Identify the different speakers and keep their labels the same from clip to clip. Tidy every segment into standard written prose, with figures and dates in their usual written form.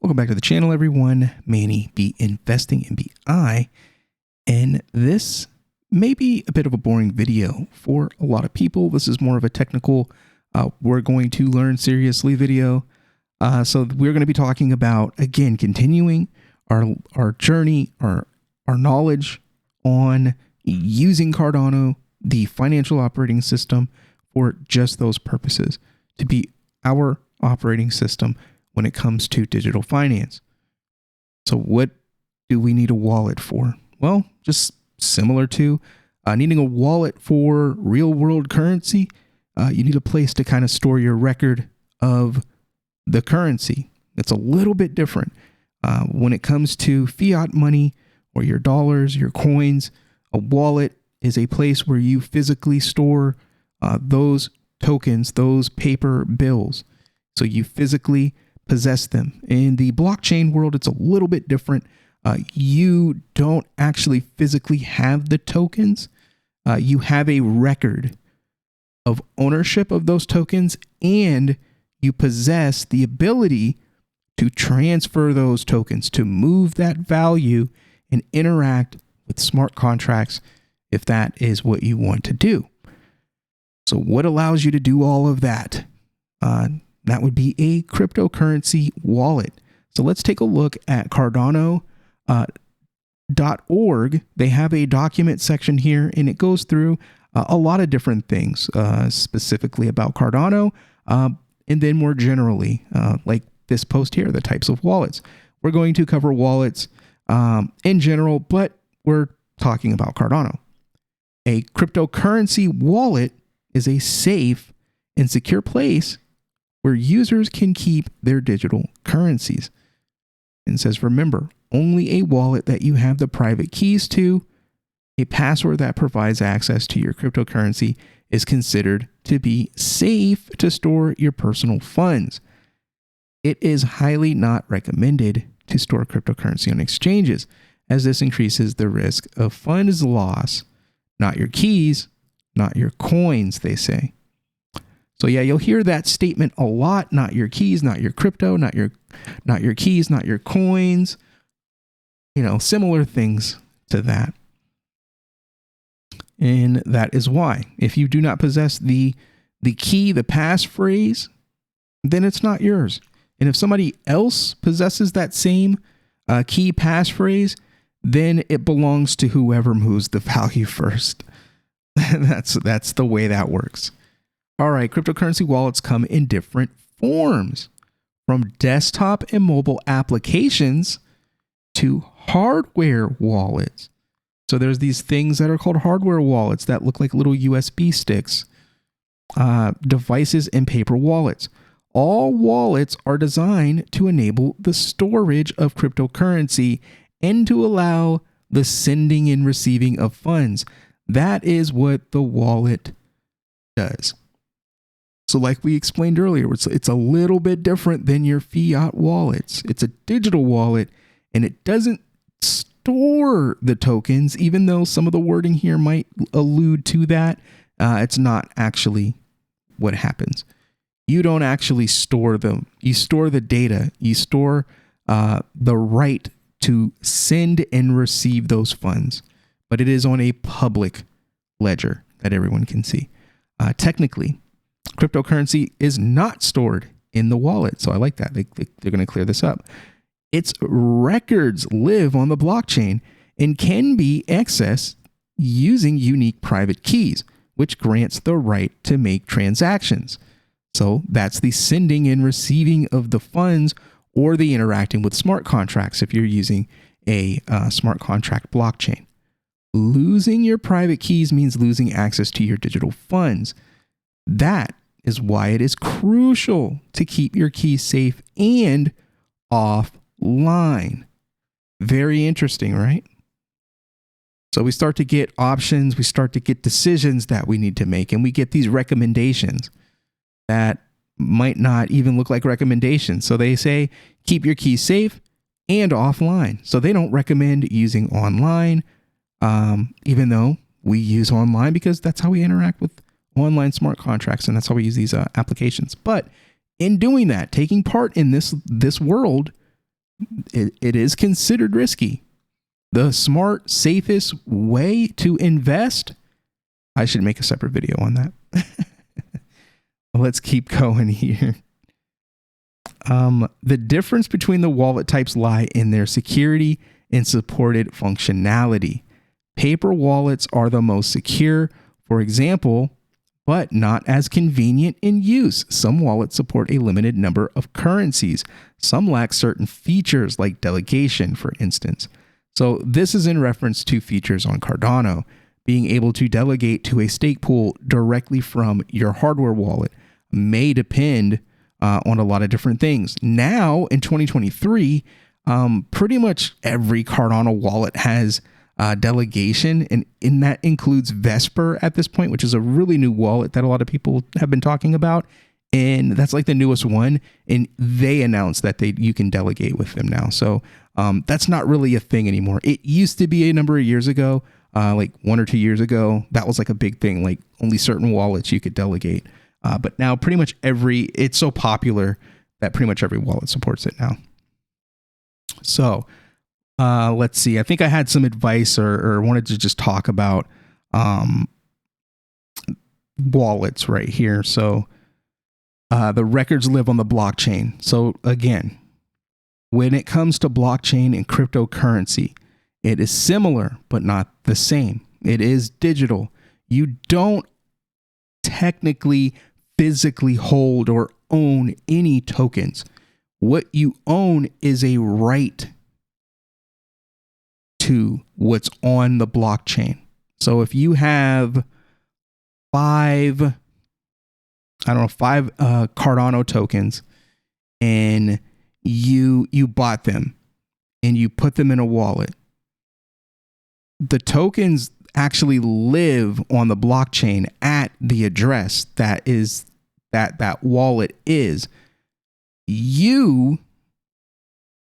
Speaker 1: Welcome back to the channel, everyone. Manny, be investing in BI. And this may be a bit of a boring video for a lot of people. This is more of a technical, we're going to learn seriously video. So we're going to be talking about, again, continuing our journey, our knowledge on using Cardano, the financial operating system, for just those purposes, to be our operating system when it comes to digital finance. So what do we need a wallet for? Well, just similar to needing a wallet for real world currency, you need a place to kind of store your record of the currency. It's a little bit different. When it comes to fiat money or your dollars, your coins, a wallet is a place where you physically store those tokens, those paper bills. So you physically possess them. In the blockchain world, it's a little bit different. You don't actually physically have the tokens. You have a record of ownership of those tokens, and you possess the ability to transfer those tokens, to move that value and interact with smart contracts if that is what you want to do. So what allows you to do all of that? That would be a cryptocurrency wallet. So let's take a look at Cardano.org. They have a document section here, and it goes through a lot of different things, specifically about Cardano, and then more generally, like this post here, the types of wallets. We're going to cover wallets in general, but we're talking about Cardano. A cryptocurrency wallet is a safe and secure place where users can keep their digital currencies. And it says, remember, only a wallet that you have the private keys to, a password that provides access to your cryptocurrency, is considered to be safe to store your personal funds. It is highly not recommended to store cryptocurrency on exchanges, as this increases the risk of funds loss. Not your keys, not your coins, they say. So yeah, you'll hear that statement a lot. Not your keys, not your crypto, not your keys, not your coins. You know, similar things to that. And that is why, if you do not possess the key, the passphrase, then it's not yours. And if somebody else possesses that same key passphrase, then it belongs to whoever moves the value first. That's the way that works. All right, cryptocurrency wallets come in different forms, from desktop and mobile applications to hardware wallets. So there's these things that are called hardware wallets that look like little USB sticks, devices, and paper wallets. All wallets are designed to enable the storage of cryptocurrency and to allow the sending and receiving of funds. That is what the wallet does. So like we explained earlier, it's a little bit different than your fiat wallets. It's a digital wallet, and it doesn't store the tokens, even though some of the wording here might allude to that. It's not actually what happens. You don't actually store them. You store the data. You store the right to send and receive those funds, but it is on a public ledger that everyone can see. Technically, cryptocurrency is not stored in the wallet. So I like that. They're going to clear this up. Its records live on the blockchain and can be accessed using unique private keys, which grants the right to make transactions. So that's the sending and receiving of the funds, or the interacting with smart contracts if you're using a smart contract blockchain. Losing your private keys means losing access to your digital funds. That is why it is crucial to keep your keys safe and offline. Very interesting, right? So we start to get options, we start to get decisions that we need to make, and we get these recommendations that might not even look like recommendations. So they say, keep your keys safe and offline. So they don't recommend using online, even though we use online because that's how we interact with online smart contracts, and that's how we use these applications. But in doing that, taking part in this world, it is considered risky. The smart, safest way to invest, I should make a separate video on that. Let's keep going here. The difference between the wallet types lie in their security and supported functionality. Paper wallets are the most secure, for example, but not as convenient in use. Some wallets support a limited number of currencies. Some lack certain features like delegation, for instance. So this is in reference to features on Cardano. Being able to delegate to a stake pool directly from your hardware wallet may depend on a lot of different things. Now, in 2023, pretty much every Cardano wallet has delegation, and that includes Vesper at this point, which is a really new wallet that a lot of people have been talking about. And that's like the newest one. And they announced that you can delegate with them now. So that's not really a thing anymore. It used to be a number of years ago, like 1 or 2 years ago. That was like a big thing, like only certain wallets you could delegate. But now pretty much it's so popular that pretty much every wallet supports it now. So let's see. I think I had some advice or wanted to just talk about wallets right here. So the records live on the blockchain. So again, when it comes to blockchain and cryptocurrency, it is similar, but not the same. It is digital. You don't technically physically hold or own any tokens. What you own is a right to what's on the blockchain. So if you have five Cardano tokens and you bought them and you put them in a wallet, the tokens actually live on the blockchain at the address that wallet is. You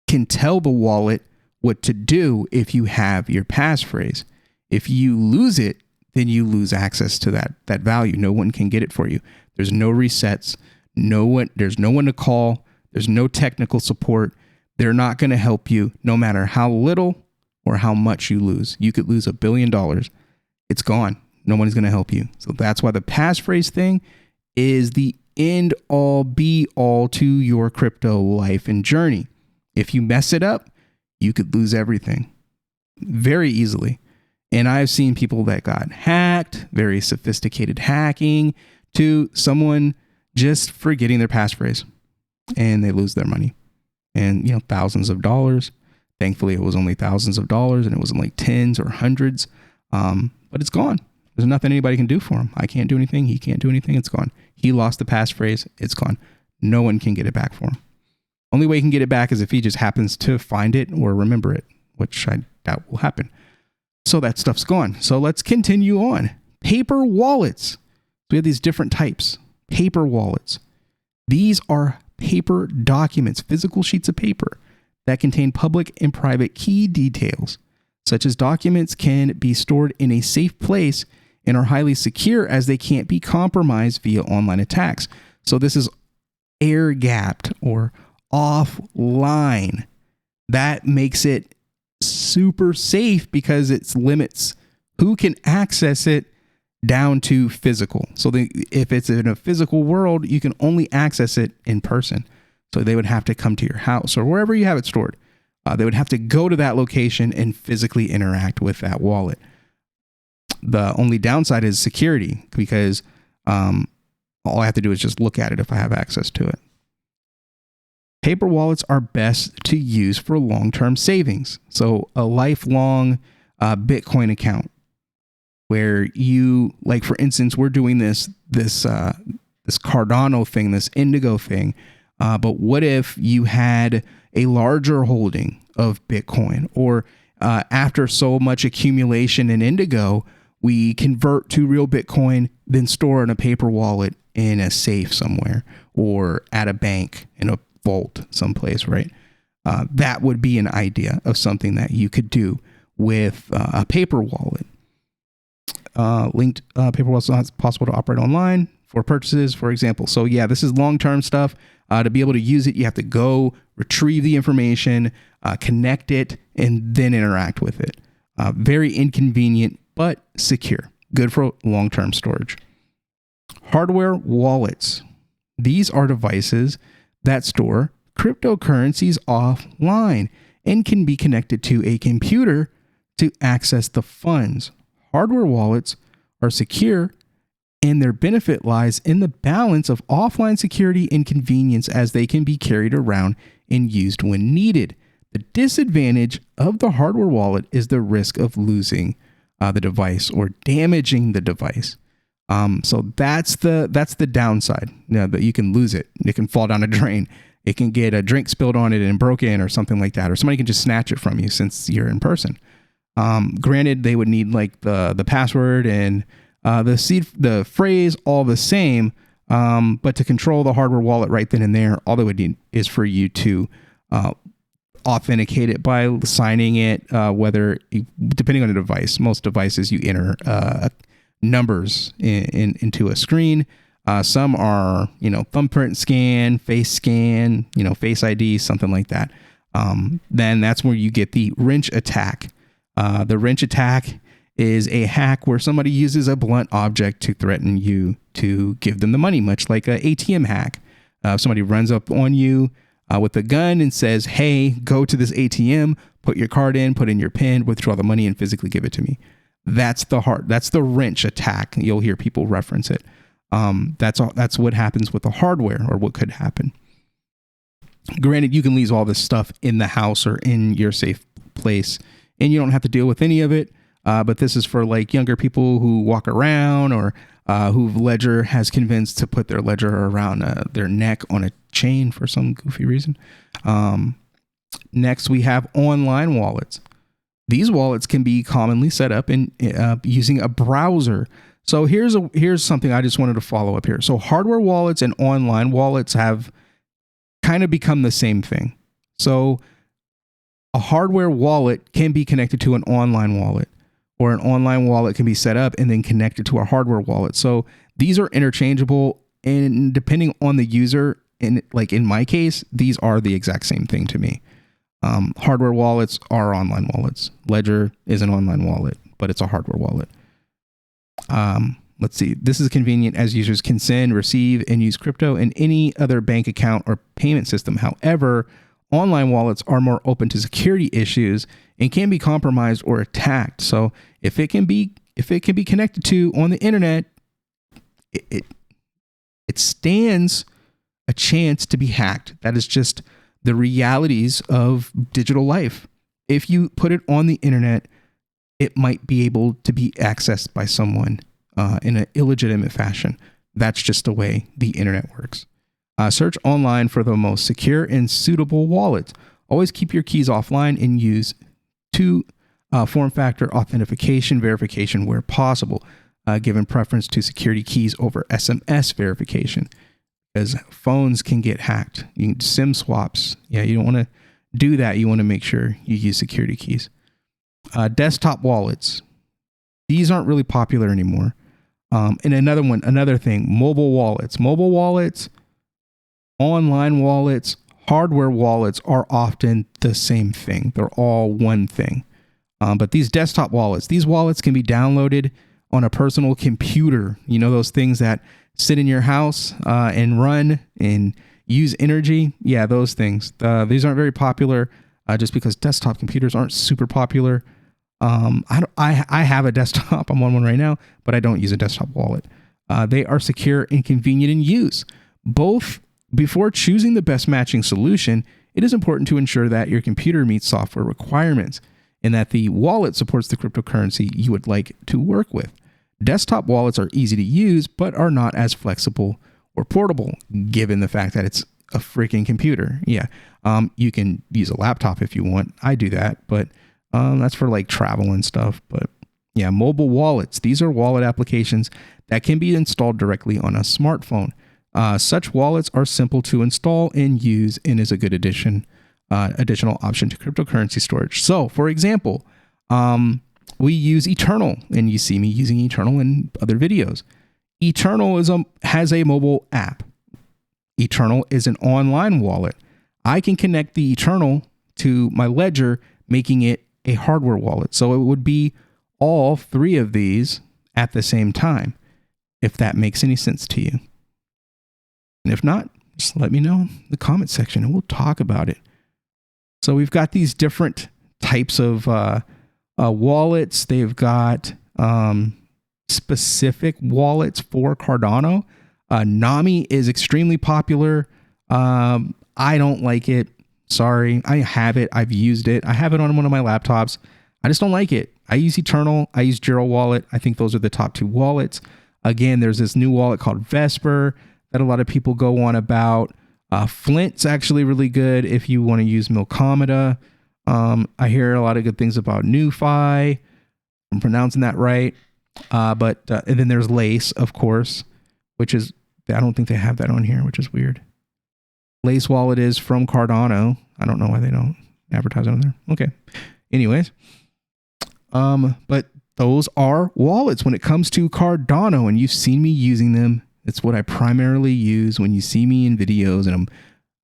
Speaker 1: can tell the wallet what to do if you have your passphrase. If you lose it, then you lose access to that value. No one can get it for you. There's no resets. There's no one to call. There's no technical support. They're not going to help you no matter how little or how much you lose. You could lose $1 billion. It's gone. No one's going to help you. So that's why the passphrase thing is the end all be all to your crypto life and journey. If you mess it up, you could lose everything very easily. And I've seen people that got hacked, very sophisticated hacking, to someone just forgetting their passphrase and they lose their money and, thousands of dollars. Thankfully, it was only thousands of dollars and it wasn't like tens or hundreds. But it's gone. There's nothing anybody can do for him. I can't do anything. He can't do anything. It's gone. He lost the passphrase. It's gone. No one can get it back for him. Only way he can get it back is if he just happens to find it or remember it, which I doubt will happen. So that stuff's gone. So let's continue on. Paper wallets. So we have these different types. Paper wallets. These are paper documents, physical sheets of paper that contain public and private key details. Such as documents can be stored in a safe place and are highly secure as they can't be compromised via online attacks. So this is air-gapped or offline. That makes it super safe because it limits who can access it down to physical. So if it's in a physical world, you can only access it in person. So they would have to come to your house or wherever you have it stored. They would have to go to that location and physically interact with that wallet. The only downside is security because all I have to do is just look at it if I have access to it. Paper wallets are best to use for long-term savings. So a lifelong Bitcoin account where you, like for instance, we're doing this Cardano thing, this Indigo thing. But what if you had a larger holding of Bitcoin, or after so much accumulation in Indigo, we convert to real Bitcoin, then store in a paper wallet in a safe somewhere or at a bank in a vault someplace, right? That would be an idea of something that you could do with a paper wallet. Linked paper wallets not possible to operate online for purchases, for example. So yeah, this is long-term stuff. To be able to use it, you have to go retrieve the information, connect it, and then interact with it. Very inconvenient, but secure. Good for long-term storage. Hardware wallets. These are devices that store cryptocurrencies offline and can be connected to a computer to access the funds. Hardware wallets are secure, and their benefit lies in the balance of offline security and convenience, as they can be carried around and used when needed. The disadvantage of the hardware wallet is the risk of losing the device or damaging the device. So that's the downside. That you can lose it. It can fall down a drain. It can get a drink spilled on it and broken or something like that, or somebody can just snatch it from you since you're in person. Granted, they would need like the password and the phrase all the same, but to control the hardware wallet right then and there, all they would need is for you to authenticate it by signing it, depending on the device. Most devices you enter numbers into a screen. Some are, thumbprint scan, face ID, something like that. Then that's where you get the wrench attack. The wrench attack is a hack where somebody uses a blunt object to threaten you to give them the money, much like an ATM hack. If somebody runs up on you with a gun and says, "Hey, go to this ATM, put your card in, put in your PIN, withdraw the money, and physically give it to me." That's the wrench attack. You'll hear people reference it. That's what happens with the hardware, or what could happen. Granted, you can leave all this stuff in the house or in your safe place, and you don't have to deal with any of it. But this is for like younger people who walk around, or who Ledger has convinced to put their ledger around their neck on a chain for some goofy reason. Next, we have online wallets. These wallets can be commonly set up in using a browser. So here's something I just wanted to follow up here. So hardware wallets and online wallets have kind of become the same thing. So a hardware wallet can be connected to an online wallet, or an online wallet can be set up and then connected to a hardware wallet. So these are interchangeable, and depending on the user, in my case, these are the exact same thing to me. Hardware wallets are online wallets. Ledger is an online wallet, but it's a hardware wallet. Let's see. This is convenient as users can send, receive, and use crypto in any other bank account or payment system. However, online wallets are more open to security issues and can be compromised or attacked. So if it can be connected to on the internet, it stands a chance to be hacked. That is just the realities of digital life. If you put it on the internet, it might be able to be accessed by someone in an illegitimate fashion. That's just the way the internet works. Search online for the most secure and suitable wallet. Always keep your keys offline and use form factor authentication verification where possible, given preference to security keys over SMS verification, because phones can get hacked. You can SIM swaps. Yeah, you don't want to do that. You want to make sure you use security keys. Desktop wallets. These aren't really popular anymore. And another thing, mobile wallets. Mobile wallets, online wallets, hardware wallets are often the same thing. They're all one thing. But these desktop wallets, these wallets can be downloaded on a personal computer. You know, those things that sit in your house and run and use energy. Yeah, those things. These aren't very popular just because desktop computers aren't super popular. I have a desktop. I'm on one right now, but I don't use a desktop wallet. They are secure and convenient in use. Before choosing the best matching solution, it is important to ensure that your computer meets software requirements and that the wallet supports the cryptocurrency you would like to work with. Desktop wallets are easy to use, but are not as flexible or portable, given the fact that it's a freaking computer. Yeah. You can use a laptop if you want. I do that, but that's for like travel and stuff. But yeah, mobile wallets. These are wallet applications that can be installed directly on a smartphone. Such wallets are simple to install and use and is a good additional option to cryptocurrency storage. So, for example, we use Eternal, and you see me using Eternal in other videos. Eternal has a mobile app. Eternal is an online wallet. I can connect the Eternal to my ledger, making it a hardware wallet. So it would be all three of these at the same time, if that makes any sense to you. And if not, just let me know in the comment section and we'll talk about it. So we've got these different types of wallets. They've got specific wallets for Cardano. Nami is extremely popular. I don't like it. Sorry. I have it. I've used it. I have it on one of my laptops. I just don't like it. I use Eternal. I use Giro Wallet. I think those are the top two wallets. Again, there's this new wallet called Vesper that a lot of people go on about. Flint's actually really good if you want to use Milkomeda. I hear a lot of good things about NuFi. I'm pronouncing that right. And then there's Lace, of course, which is, I don't think they have that on here, which is weird. Lace Wallet is from Cardano. I don't know why they don't advertise it on there. Okay. Anyways. But those are wallets when it comes to Cardano, and you've seen me using them. It's what I primarily use when you see me in videos and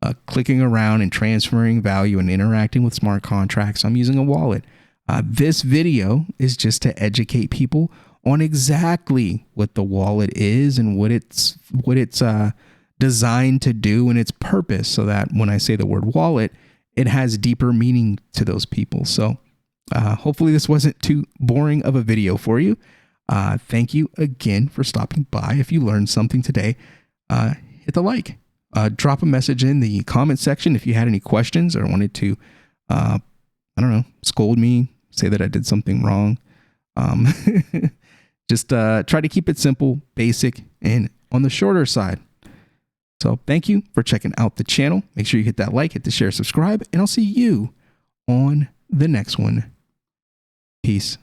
Speaker 1: I'm clicking around and transferring value and interacting with smart contracts. I'm using a wallet. This video is just to educate people on exactly what the wallet is and what it's designed to do and its purpose, so that when I say the word wallet, it has deeper meaning to those people. So hopefully this wasn't too boring of a video for you. Thank you again for stopping by. If you learned something today, hit the like. Drop a message in the comment section if you had any questions or wanted to, I don't know, scold me, say that I did something wrong. Just try to keep it simple, basic, and on the shorter side. So thank you for checking out the channel. Make sure you hit that like, hit the share, subscribe, and I'll see you on the next one. Peace.